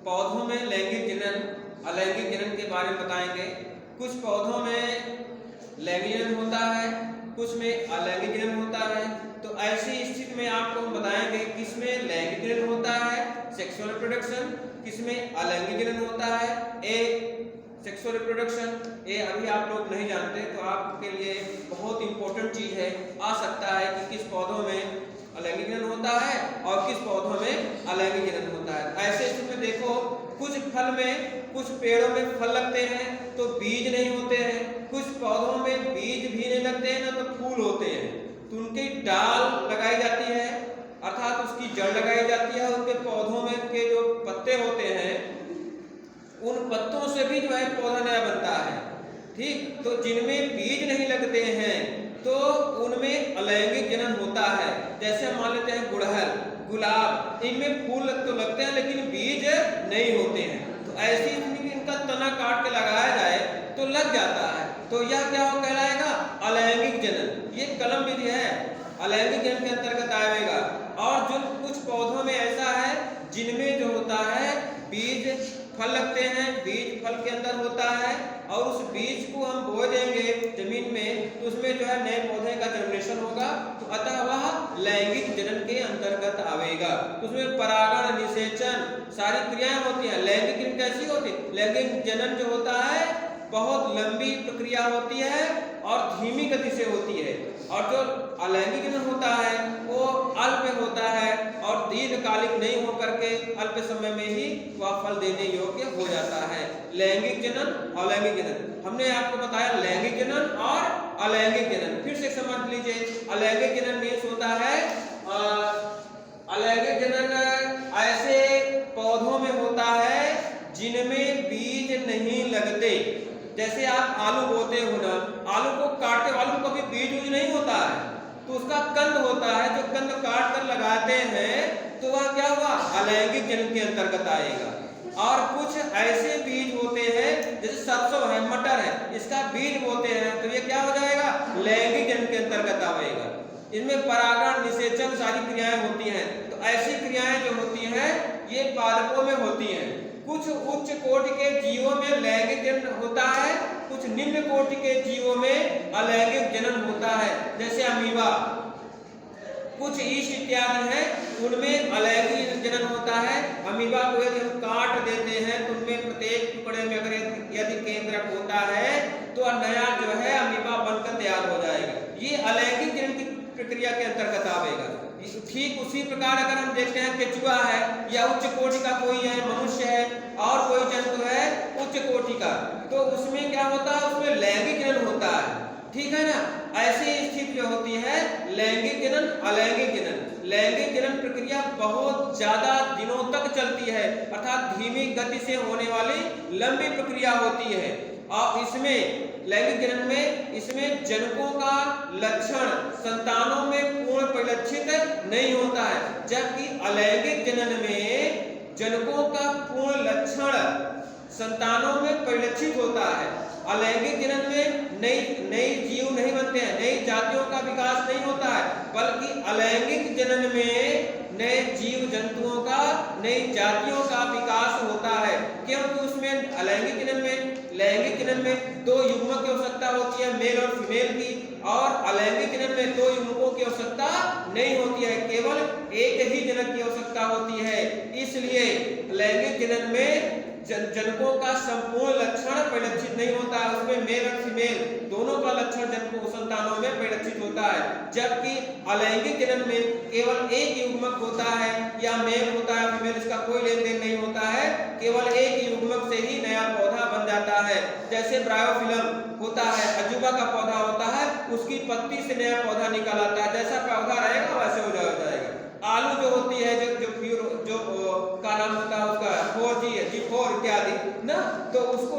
पौधों में लैंगिक जनन, अलैंगिक जनन के बारे में बताएंगे। कुछ पौधों में लैंगिक जनन होता है, कुछ में अलैंगिक जनन होता है। तो ऐसी स्थिति में आपको हम बताएंगे किसमें लैंगिक जनन होता है, सेक्सुअल रिप्रोडक्शन, किसमें अलैंगिक जनन होता है, सेक्सुअल रिप्रोडक्शन। ये अभी आप लोग नहीं जानते, तो आपके लिए बहुत इंपॉर्टेंट चीज है। आ सकता है कि किस पौधों में अलैंगिक जनन होता है और किस पौधों में अलैंगिक जनन होता है। ऐसे स्थिति में देखो, कुछ फल में, कुछ पेड़ों में फल लगते हैं तो बीज नहीं होते हैं, कुछ पौधों में बीज भी नहीं लगते हैं ना तो फूल होते हैं। तो उनकी डाल लगाई जाती है, अर्थात उसकी जड़ लगाई जाती है। उनके पौधों में के जो पत्ते होते हैं, उन पत्तों से भी जो है पौधा नया बनता है। ठीक, तो जिनमें बीज नहीं लगते हैं तो उनमें अलैंगिक जनन होता है। जैसे हम मान लेते हैं गुड़हल, गुलाब, इनमें फूल तो लगते हैं लेकिन बीज नहीं होते हैं। तो ऐसी इनका तना काट के लगाया जाए तो लग जाता है, तो यह क्या हो कहलाएगा, अलैंगिक जनन। ये कलम विधि है, अलैंगिक जनन के अंतर्गत आएगा। और जो कुछ पौधों में ऐसा है जिनमें जो होता है बीज फल लगते हैं, बीज फल के अंदर होता है और उस बीज को हम बो देंगे जमीन में तो उसमें जो है नए पौधे का जनरेशन होगा, तो अतः वह लैंगिक जनन के अंतर्गत आवेगा। उसमें परागण, निषेचन सारी क्रियाएं होती हैं। लैंगिक जनन कैसी होती है, लैंगिक जनन जो होता है बहुत लंबी प्रक्रिया होती है और धीमी गति से होती है, और जो अलैंगिक जनन होता है वो अल्प होता है और दीर्घकालिक नहीं होकर के अल्प समय में ही वह फल देने योग्य हो जाता है। लैंगिक जनन, अलैंगिक जनन, हमने आपको बताया लैंगिक जनन और अलैंगिक जनन। फिर से समझ लीजिए, अलैंगिक जनन मीन्स होता है, अलैंगिक जनन ऐसे पौधों में होता है जिनमें बीज नहीं लगते। जैसे आप आलू बोते हो ना, आलू को काटते, आलू को कभी बीज नहीं होता है तो उसका कंद होता है, जो कंद काट कर लगाते हैं तो वह क्या हुआ, अलैंगिक जनन के अंतर्गत आएगा। और कुछ ऐसे बीज होते हैं जैसे सरसों है, मटर है, इसका बीज बोते हैं तो ये क्या हो जाएगा, लैंगिक जनन के अंतर्गत आएगा। इनमें परागण, निषेचन सारी क्रियाएं होती हैं। तो ऐसी क्रियाएं जो होती हैं ये पादपों में होती हैं। कुछ उच्च कोटि के जीवों में लैंगिक जनन होता है, कुछ निम्न कोटि के जीवों में अलैंगिक जनन होता है। जैसे अमीबा, कुछ ईस्ट इत्यादि हैं उनमें अलैंगिक जनन होता है। अमीबा को यदि हम काट देते हैं तो उनमें प्रत्येक टुकड़े में अगर यदि केंद्रक होता है तो नया जो है अमीबा बनकर तैयार हो जाएगा। ये अलैंगिक जनन की प्रक्रिया के अंतर्गत आवेगा। ठीक उसी प्रकार अगर हम देखते हैं केचुआ है या उच्च कोटि का कोई है, मनुष्य है और कोई जंतु है उच्च कोटि का, तो उसमें क्या होता है, उसमें लैंगिक जनन होता है। ठीक है ना, ऐसी स्थिति जो होती है लैंगिक जनन, अलैंगिक जनन। लैंगिक जनन प्रक्रिया बहुत ज्यादा दिनों तक चलती है, अर्थात धीमी गति से होने वाली लंबी प्रक्रिया होती है। और इसमें लैंगिक जनन में इसमें जनकों का लक्षण संतानों में पूर्ण परिलक्षित नहीं होता है, जबकि अलैंगिक जनन में जनकों का पूर्ण लक्षण संतानों में परिलक्षित होता है। अलैंगिक जनन में नई जीव नहीं बनते हैं, नई जातियों का विकास नहीं होता है, बल्कि अलैंगिक जनन में नए जीव जंतुओं का, नई जातियों का विकास होता है। क्योंकि उसमें अलैंगिक जनन में, लैंगिक जनन में दो युग्मक की आवश्यकता होती है, मेल और फीमेल की, और अलैंगिक जनन में दो युग्मकों की आवश्यकता नहीं होती है, केवल एक ही जनक की आवश्यकता होती है। इसलिए लैंगिक जनन में जनकों का संपूर्ण लक्षण परिलक्षित नहीं होता है, उसमें मेल और फीमेल दोनों का लक्षण जनकों संतानों में परिलक्षित होता है। जबकि अलैंगिक जनन में केवल एक युग्मक होता है, या मेल होता है फीमेल, इसका कोई लेन देन नहीं होता है, केवल एक युग्मक से ही नया पौधा बन जाता है। जैसे ब्रायोफिलम होता है, अजूबा का पौधा होता है, उसकी पत्ती से नया पौधा निकल आता है, जैसा पौधा रहेगा वैसे हो जाएगा। आलू जो होती है, जो का नाम होता है उसका 4G है, G4 इत्यादि ना, तो उसको